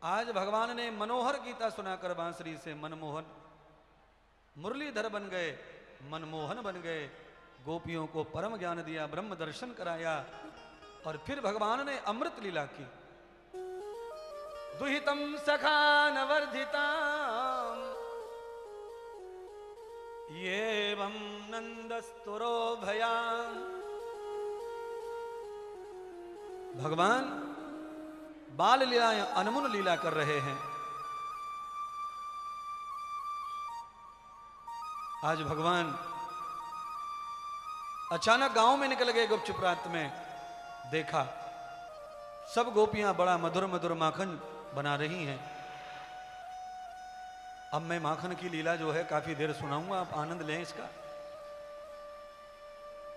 आज भगवान ने मनोहर गीता सुनाकर बांसुरी से मनमोहन, मुरलीधर बन गए, मनमोहन बन गए, गोपियों को परम ज्ञान दिया, ब्रह्म दर्शन कराया, और फिर भगवान ने अमृत लीला की। दुहितम सखा नवर्धिताम येवं नंदस्तुरो भयाम। भगवान बाल लीला, अनमुन लीला कर रहे हैं। आज भगवान अचानक गांव में निकल गए गुपचुप रात में, देखा सब गोपियां बड़ा मधुर मधुर माखन बना रही हैं। अब मैं माखन की लीला जो है काफी देर सुनाऊंगा, आप आनंद लें इसका।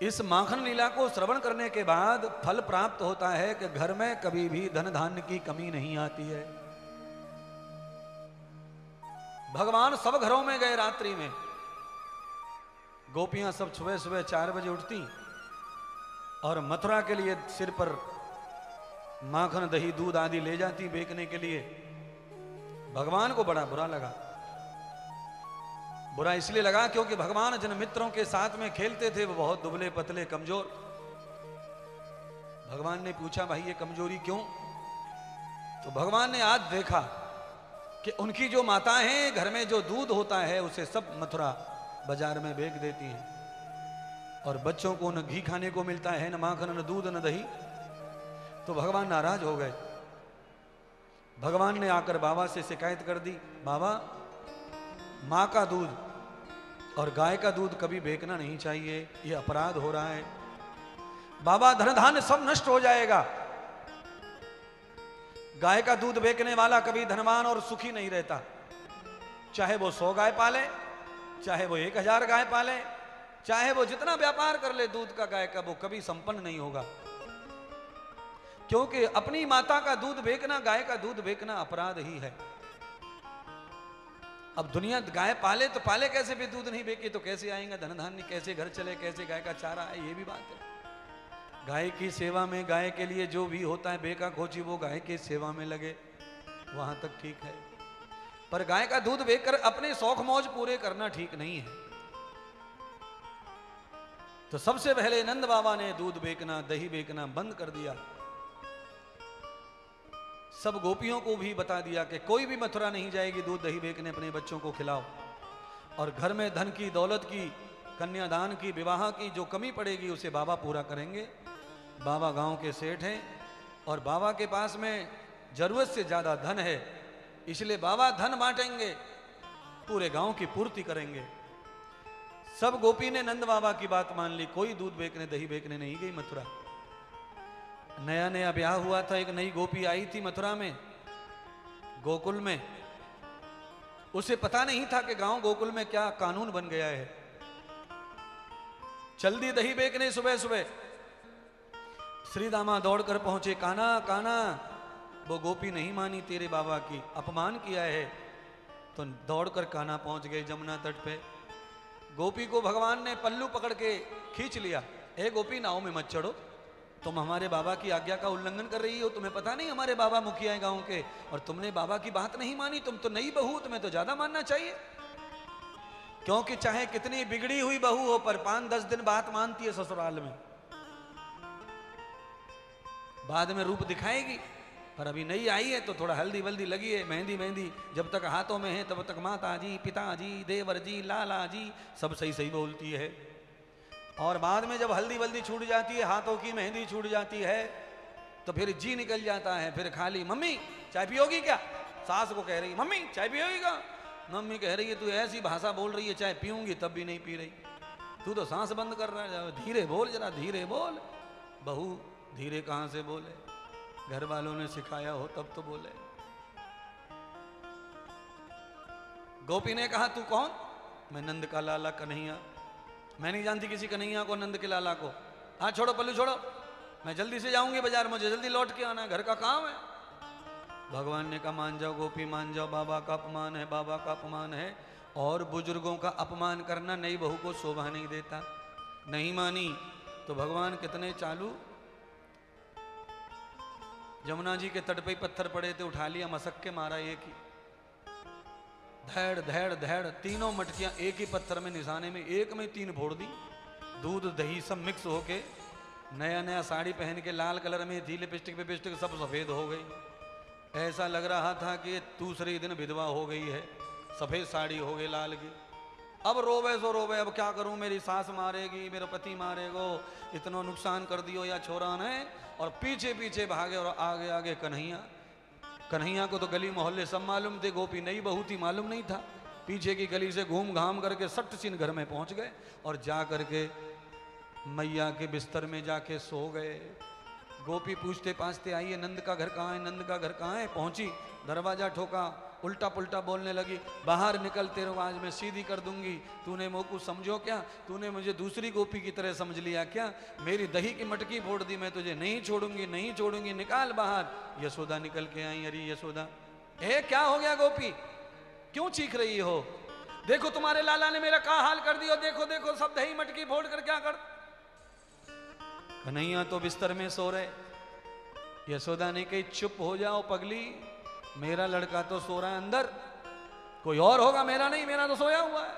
इस माखन लीला को श्रवण करने के बाद फल प्राप्त होता है कि घर में कभी भी धन धान्य की कमी नहीं आती है। भगवान सब घरों में गए रात्रि में। गोपियां सब सुबह सुबह 4 बजे उठती और मथुरा के लिए सिर पर माखन दही दूध आदि ले जाती बेचने के लिए। भगवान को बड़ा बुरा लगा। बुरा इसलिए लगा क्योंकि भगवान जिन मित्रों के साथ में खेलते थे वो बहुत दुबले पतले कमजोर। भगवान ने पूछा भाई ये कमजोरी क्यों? तो भगवान ने आज देखा कि उनकी जो माताएं हैं, घर में जो दूध होता है उसे सब मथुरा बाजार में बेच देती हैं, और बच्चों को न घी खाने को मिलता है, न माखन, न दूध, न दही। तो भगवान नाराज हो गए। भगवान ने आकर बाबा से शिकायत कर दी, बाबा माँ का दूध और गाय का दूध कभी बेचना नहीं चाहिए, ये अपराध हो रहा है। बाबा धन धान्य सब नष्ट हो जाएगा। गाय का दूध बेचने वाला कभी धनवान और सुखी नहीं रहता, चाहे वो 100 गाय पाले, चाहे वो 1000 गाय पाले, चाहे वो जितना व्यापार कर ले दूध का गाय का, वो कभी संपन्न नहीं होगा। क्योंकि अपनी माता का दूध बेचना, गाय का दूध बेचना अपराध ही है। अब दुनिया गाय पाले तो पाले कैसे, भी दूध नहीं बेचे तो कैसे आएंगे धन धान्य, कैसे घर चले, कैसे गाय का चारा है, ये भी बात है। गाय की सेवा में, गाय के लिए जो भी होता है बेका खोची, वो गाय की सेवा में लगे, वहां तक ठीक है। पर गाय का दूध बेचकर अपने शौक मौज पूरे करना ठीक नहीं है। तो सबसे पहले नंद बाबा ने दूध बेचना, दही बेचना बंद कर दिया। सब गोपियों को भी बता दिया कि कोई भी मथुरा नहीं जाएगी दूध दही बेचने, अपने बच्चों को खिलाओ, और घर में धन की, दौलत की, कन्यादान की, विवाह की जो कमी पड़ेगी उसे बाबा पूरा करेंगे। बाबा गांव के सेठ हैं और बाबा के पास में जरूरत से ज्यादा धन है, इसलिए बाबा धन बांटेंगे, पूरे गांव की पूर्ति करेंगे। सब गोपी ने नंद बाबा की बात मान ली, कोई दूध बेचने, दही बेचने नहीं गई मथुरा। नया नया ब्याह हुआ था, एक नई गोपी आई थी मथुरा में, गोकुल में। उसे पता नहीं था कि गांव गोकुल में क्या कानून बन गया है। चल दी दही बेचने सुबह सुबह। श्री दामा दौड़कर पहुंचे, काना काना। वो गोपी नहीं मानी, तेरे बाबा की अपमान किया है। तो दौड़कर काना पहुंच गए जमुना तट पे। गोपी को भगवान ने पल्लू पकड़ के खींच लिया, ए गोपी नाव में मत चढ़ो, तुम हमारे बाबा की आज्ञा का उल्लंघन कर रही हो। तुम्हें पता नहीं हमारे बाबा मुखिया है गांव के, और तुमने बाबा की बात नहीं मानी। तुम तो नई बहू, तुम्हें तो ज्यादा मानना चाहिए। क्योंकि चाहे कितनी बिगड़ी हुई बहू हो, पर 5-10 दिन बात मानती है ससुराल में, बाद में रूप दिखाएगी। पर अभी नई आई है तो थोड़ा हल्दी वल्दी लगी है, मेहंदी मेहंदी जब तक हाथों में है तब तक माता जी, पिताजी, देवर जी, लाला जी सब सही सही बोलती है। और बाद में जब हल्दी वल्दी छूट जाती है, हाथों की मेहंदी छूट जाती है, तो फिर जी निकल जाता है। फिर खाली मम्मी चाय पियोगी क्या? सास को कह रही मम्मी चाय पियोगी क्या? मम्मी कह रही है तू ऐसी भाषा बोल रही है, चाय पीऊंगी तब भी नहीं पी रही, तू तो सांस बंद कर रहा है, धीरे बोल, जरा धीरे बोल। बहू धीरे कहां से बोले, घर वालों ने सिखाया हो तब तो बोले। गोपी ने कहा तू कौन? मैं नंद का लाला कन्हैया। मैं नहीं जानती किसी कन्हैया को, नंद के लाला को। हाँ छोड़ो पल्लू छोड़ो, मैं जल्दी से जाऊंगी बाजार, मुझे जल्दी लौट के आना है, घर का काम है। भगवान ने कहा मान जाओ गोपी मान जाओ, बाबा का अपमान है, बाबा का अपमान है। और बुजुर्गों का अपमान करना नई बहू को शोभा नहीं देता। नहीं मानी तो भगवान कितने चालू। जमुना जी के तट पे पत्थर पड़े थे, उठा लिया, मसक के मारा एक ही, धैड़ धैड़ धैड़, तीनों मटकियां एक ही पत्थर में निशाने में एक में 3 फोड़ दी। दूध दही सब मिक्स होके, नया नया साड़ी पहन के लाल कलर में थी, लिपस्टिक विपस्टिक सब सफ़ेद हो गई। ऐसा लग रहा था कि दूसरे दिन विधवा हो गई है, सफ़ेद साड़ी हो गई लाल की। अब रोवे सो रोवे, अब क्या करूं, मेरी सास मारेगी, मेरा पति मारेगो, इतना नुकसान कर दियो या छोरा ने। और पीछे पीछे भागे और आगे आगे कन्हैया। कन्हैया को तो गली मोहल्ले सब मालूम थे, गोपी नई बहू थी, मालूम नहीं था। पीछे की गली से घूम घाम करके सट सीन घर में पहुंच गए और जा करके मैया के बिस्तर में जाके सो गए। गोपी पूछते पाछते आई है, नंद का घर कहाँ है, नंद का घर कहाँ है। पहुंची, दरवाजा ठोका, उल्टा पुल्टा बोलने लगी, बाहर निकल, तेरे को आज मैं सीधी कर दूंगी। तूने मोकू समझो क्या, तूने मुझे दूसरी गोपी की तरह समझ लिया क्या, मेरी दही की मटकी फोड़ दी, मैं तुझे नहीं छोड़ूंगी, नहीं छोड़ूंगी, निकाल बाहर। यशोदा निकल के आई, अरे यशोदा, क्या हो गया गोपी, क्यों चीख रही हो, देखो तुम्हारे लाला ने मेरा क्या हाल कर दिया, देखो देखो सब दही मटकी फोड़ कर क्या कर। कन्हैया तो बिस्तर में सो रहे। यशोदा ने कही, चुप हो जाओ पगली, मेरा लड़का तो सो रहा है अंदर, कोई और होगा, मेरा नहीं, मेरा तो सोया हुआ है।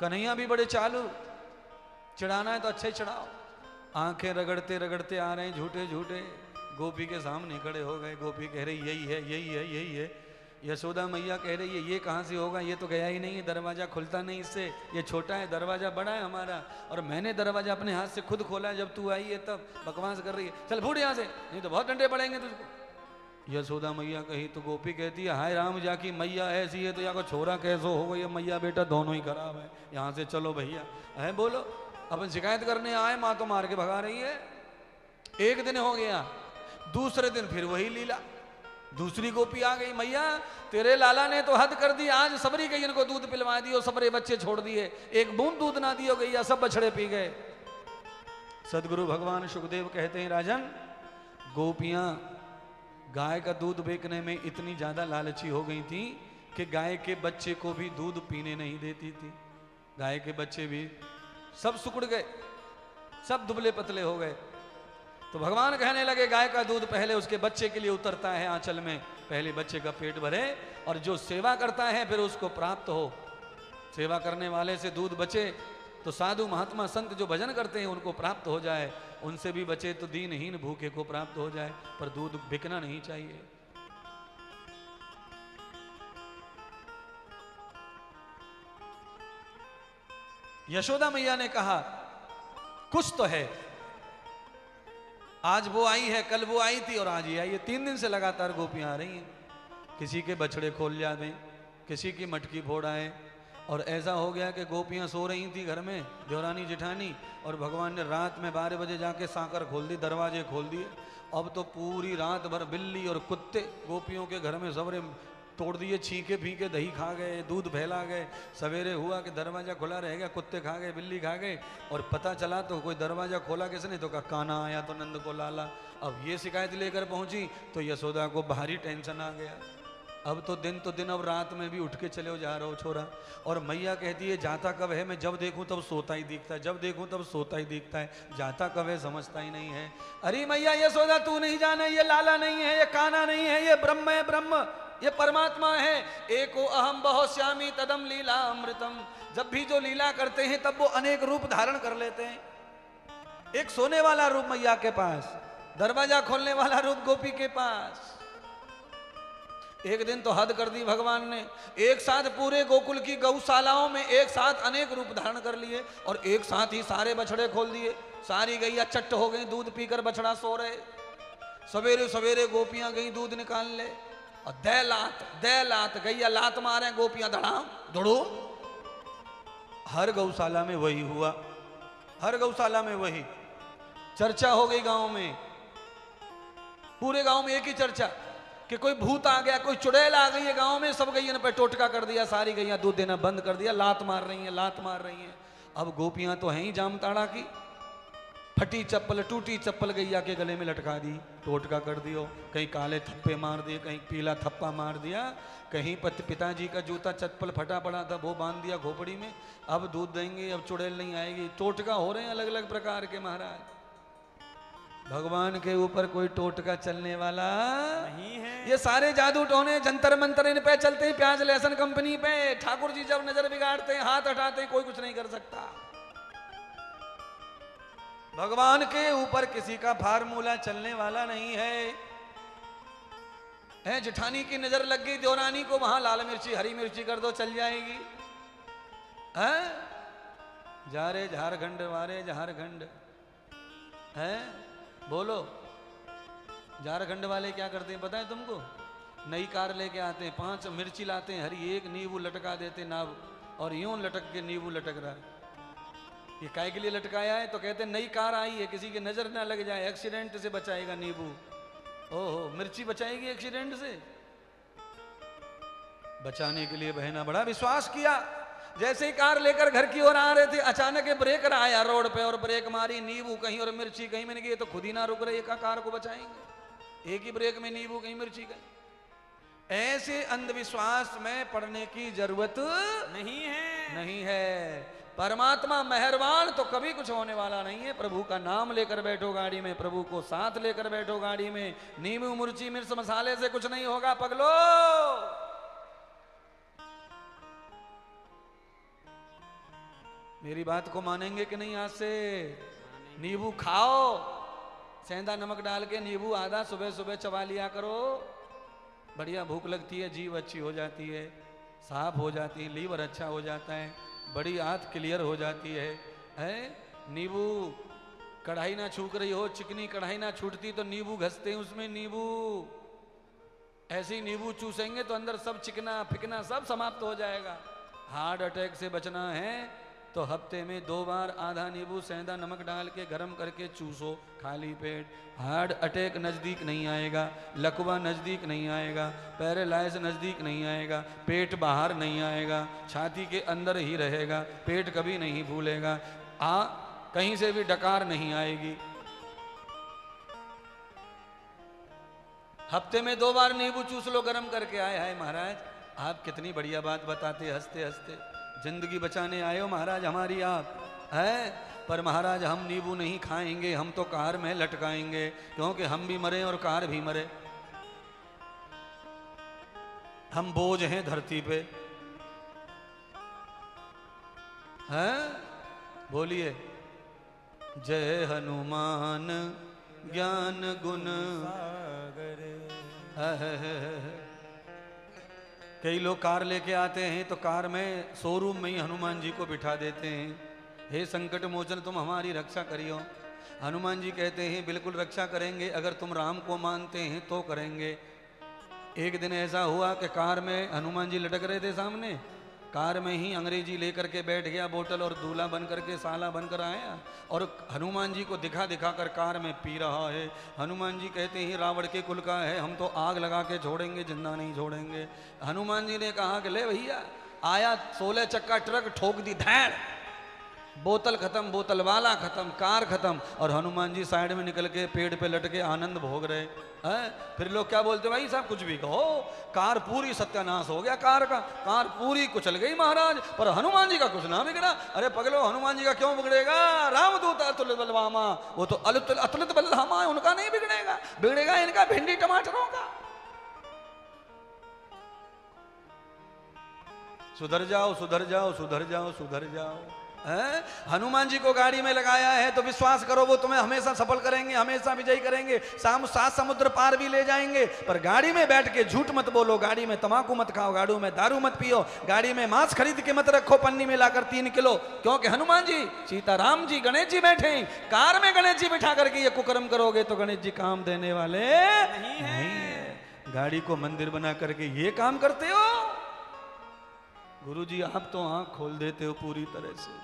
कन्हैया भी बड़े चालू, चिढ़ाना है तो अच्छा ही चिढ़ाओ। आंखें रगड़ते रगड़ते आ रहे हैं झूठे झूठे, गोपी के सामने खड़े हो गए। गोपी कह रही यही है, यही है, यही है। यशोदा मैया कह रही है, ये कहाँ से होगा, ये तो गया ही नहीं है, दरवाजा खुलता नहीं इससे, ये छोटा है, दरवाजा बड़ा है हमारा, और मैंने दरवाजा अपने हाथ से खुद खोला है, जब तू आई है तब बकवास कर रही है, चल फूट यहाँ से, नहीं तो बहुत डंडे पड़ेंगे तुझको। यशोदा मैया कही तो गोपी कहती है, हाय राम जाकी मैया ऐसी है तो या को छोरा कैसो हो, ये मैया बेटा दोनों ही खराब है, यहाँ से चलो भैया। है बोलो, अपन शिकायत करने आए, माँ तो मार के भगा रही है। एक दिन हो गया, दूसरे दिन फिर वही लीला, दूसरी गोपी आ गई, मैया तेरे लाला ने तो हद कर दी, आज सबरी गैयन को दूध पिलवा दियो, सबरे बच्चे छोड़ दिए, एक बूंद दूध ना दियो गैया, सब बछड़े पी गए। सदगुरु भगवान सुखदेव कहते हैं, राजन गोपियां गाय का दूध बेचने में इतनी ज्यादा लालची हो गई थी कि गाय के बच्चे को भी दूध पीने नहीं देती थी। गाय के बच्चे भी सब सुकड़ गए, सब दुबले पतले हो गए। तो भगवान कहने लगे, गाय का दूध पहले उसके बच्चे के लिए उतरता है आंचल में, पहले बच्चे का पेट भरे, और जो सेवा करता है फिर उसको प्राप्त हो। सेवा करने वाले से दूध बचे तो साधु महात्मा संत जो भजन करते हैं उनको प्राप्त हो जाए, उनसे भी बचे तो दीनहीन भूखे को प्राप्त हो जाए, पर दूध बिकना नहीं चाहिए। यशोदा मैया ने कहा, कुछ तो है, आज वो आई है, कल वो आई थी और आज ये आई है, 3 दिन से लगातार गोपियां आ रही हैं। किसी के बछड़े खोल जा दें, किसी की मटकी फोड़ आए, और ऐसा हो गया कि गोपियां सो रही थी घर में, देवरानी जिठानी, और भगवान ने रात में 12 बजे जाके सांकर खोल दी, दरवाजे खोल दिए। अब तो पूरी रात भर बिल्ली और कुत्ते गोपियों के घर में सबरे तोड़ दिए, छींके फीके दही खा गए, दूध फैला गए। सवेरे हुआ कि दरवाजा खुला रह गया, कुत्ते खा गए, बिल्ली खा गए, और पता चला तो कोई दरवाजा खोला किसने, तो कहा काना आया तो नंद को लाला। अब ये शिकायत लेकर पहुंची तो यशोदा को भारी टेंशन आ गया। अब तो दिन, अब रात में भी उठ के चले जा रहा हो छोरा। और मैया कहती है, जाता कब है, मैं जब देखूं तब सोता ही दिखता है, जब देखूं तब सोता ही दिखता है, जाता कब है समझता ही नहीं है। अरे मैया यशोदा तू नहीं जाना, ये लाला नहीं है, ये काना नहीं है, ये ब्रह्म है, ब्रह्म ये परमात्मा है। एको अहम बहु श्यामी तदम लीला अमृतम। जब भी जो लीला करते हैं तब वो अनेक रूप धारण कर लेते हैं। एक सोने वाला रूप मैया के पास, दरवाजा खोलने वाला रूप गोपी के पास। एक दिन तो हद कर दी भगवान ने, एक साथ पूरे गोकुल की गौशालाओं में एक साथ अनेक रूप धारण कर लिए, और एक साथ ही सारे बछड़े खोल दिए। सारी गैया चट्ट हो गई, दूध पीकर बछड़ा सो रहे। सवेरे सवेरे गोपियां गई दूध निकाल ले, और दे लात गैया लात मारे, गोपियां धड़ाम धड़ो। हर गौशाला में वही हुआ, हर गौशाला में वही चर्चा हो गई गांव में, पूरे गांव में एक ही चर्चा कि कोई भूत आ गया, कोई चुड़ैल आ गई है गांव में। सब गैया ने पे टोटका कर दिया, सारी गैया दूध देना बंद कर दिया, लात मार रही हैं, लात मार रही हैं। अब गोपियां तो हैं ही जामताड़ा की, फटी चप्पल टूटी चप्पल गैया के गले में लटका दी, टोटका कर दियो, कहीं काले थप्पे मार दिए, कहीं पीला थप्पा मार दिया, कहीं पिताजी का जूता चप्पल फटा पड़ा था वो बांध दिया खोपड़ी में। अब दूध देंगे, अब चुड़ैल नहीं आएगी, टोटका हो रहे हैं अलग अलग प्रकार के महाराज। भगवान के ऊपर कोई टोटका चलने वाला नहीं है। ये सारे जादू टोने जंतर मंतर इन पे चलते हैं, प्याज लहसुन कंपनी पे। ठाकुर जी जब नजर बिगाड़ते हैं, हाथ हटाते हैं, कोई कुछ नहीं कर सकता। भगवान के ऊपर किसी का फार्मूला चलने वाला नहीं है। जेठानी की नजर लग गई देवरानी को, वहां लाल मिर्ची हरी मिर्ची कर दो, चल जाएगी। है जा रे झारखंड वारे झारखंड, है बोलो। झारखंड वाले क्या करते हैं पता है तुमको? नई कार लेके आते हैं, 5 मिर्ची लाते हैं हरी, एक नींबू लटका देते नाव, और यूं लटक के नींबू लटक रहा है। ये काय के लिए लटकाया है? तो कहते हैं नई कार आई है, किसी की नजर ना लग जाए, एक्सीडेंट से बचाएगा नींबू। ओहो, मिर्ची बचाएगी एक्सीडेंट से? बचाने के लिए बहना बड़ा विश्वास किया। जैसे ही कार लेकर घर की ओर आ रहे थे, अचानक ब्रेकर आया रोड पे और ब्रेक मारी, नींबू कहीं और मिर्ची कहीं। मैंने कहा ये तो खुद ही ना रुक रहे, एक कार को बचाएंगे, एक ही ब्रेक में नींबू कहीं मिर्ची कहीं। ऐसे अंधविश्वास में पड़ने की जरूरत नहीं है। परमात्मा मेहरबान, तो कभी कुछ होने वाला नहीं है। प्रभु का नाम लेकर बैठो गाड़ी में, प्रभु को साथ लेकर बैठो गाड़ी में, नींबू मिर्ची मिर्च मसाले से कुछ नहीं होगा पगलो। मेरी बात को मानेंगे कि नहीं? आज से नींबू खाओ, सेंधा नमक डाल के नींबू आधा सुबह सुबह चबा लिया करो। बढ़िया भूख लगती है, जीभ अच्छी हो जाती है, साफ हो जाती है, लीवर अच्छा हो जाता है, बड़ी आंत क्लियर हो जाती है। नींबू कढ़ाई ना छूक रही हो, चिकनी कढ़ाई ना छूटती तो नींबू घसते हैं उसमें, नींबू ऐसे ही नींबू चूसेंगे तो अंदर सब चिकना फिकना सब समाप्त हो जाएगा। हार्ट अटैक से बचना है तो हफ्ते में 2 बार आधा नींबू सेंधा नमक डाल के गर्म करके चूसो खाली पेट। हार्ट अटैक नज़दीक नहीं आएगा, लकवा नज़दीक नहीं आएगा, पैरालाइज नज़दीक नहीं आएगा, पेट बाहर नहीं आएगा, छाती के अंदर ही रहेगा, पेट कभी नहीं भूलेगा, कहीं से भी डकार नहीं आएगी। हफ्ते में 2 बार नींबू चूस लो गर्म करके। आए हाय महाराज, आप कितनी बढ़िया बात बताते, हंसते हंसते जिंदगी बचाने आए हो महाराज हमारी आप, है। पर महाराज हम नींबू नहीं खाएंगे, हम तो कार में लटकाएंगे, क्योंकि हम भी मरे और कार भी मरे। हम बोझ हैं धरती पे, हैं। बोलिए जय हनुमान ज्ञान गुण सागर। कई लोग कार लेके आते हैं तो कार में शोरूम में ही हनुमान जी को बिठा देते हैं। हे संकट मोचन तुम हमारी रक्षा करियो। हनुमान जी कहते हैं बिल्कुल रक्षा करेंगे, अगर तुम राम को मानते हैं तो करेंगे। एक दिन ऐसा हुआ कि कार में हनुमान जी लटक रहे थे सामने, कार में ही अंग्रेजी लेकर के बैठ गया बोतल और दूल्हा बन करके साला बनकर आया और हनुमान जी को दिखा दिखा कर कार में पी रहा है। हनुमान जी कहते हैं रावण के कुल का है, हम तो आग लगा के छोड़ेंगे, जिंदा नहीं छोड़ेंगे। हनुमान जी ने कहा कि ले भैया, आया 16 चक्का ट्रक, ठोक दी धैड़, बोतल खत्म, बोतल वाला खत्म, कार खत्म। और हनुमान जी साइड में निकल के पेड़ पे लटके आनंद भोग रहे हैं। फिर लोग क्या बोलते, भाई साहब कुछ भी कहो, कार पूरी सत्यानाश हो गया, कार पूरी कुचल गई महाराज, पर हनुमान जी का कुछ ना बिगड़ा। अरे पगलो, हनुमान जी का क्यों बिगड़ेगा? रामदूत अतुलित बलधामा, वो तो अतुलित बलधामा है, उनका नहीं बिगड़ेगा, बिगड़ेगा इनका भिंडी टमाटरों का। सुधर जाओ, सुधर जाओ, सुधर जाओ, सुधर जाओ। हनुमान जी को गाड़ी में लगाया है तो विश्वास करो वो तुम्हें हमेशा सफल करेंगे, हमेशा विजयी करेंगे, 7 समुद्र पार भी ले जाएंगे। पर गाड़ी में बैठ के झूठ मत बोलो, गाड़ी में तंबाकू मत खाओ, गाड़ी में दारू मत पियो, गाड़ी में मांस खरीद के मत रखो पन्नी में लाकर 3 किलो, क्योंकि हनुमान जी, सीताराम जी, गणेश जी बैठे, कार में गणेश जी बिठा करके ये कुकर्म करोगे तो गणेश जी काम देने वाले नहीं है। गाड़ी को मंदिर बना करके ये काम करते हो। गुरु जी आप तो आंख खोल देते हो पूरी तरह से।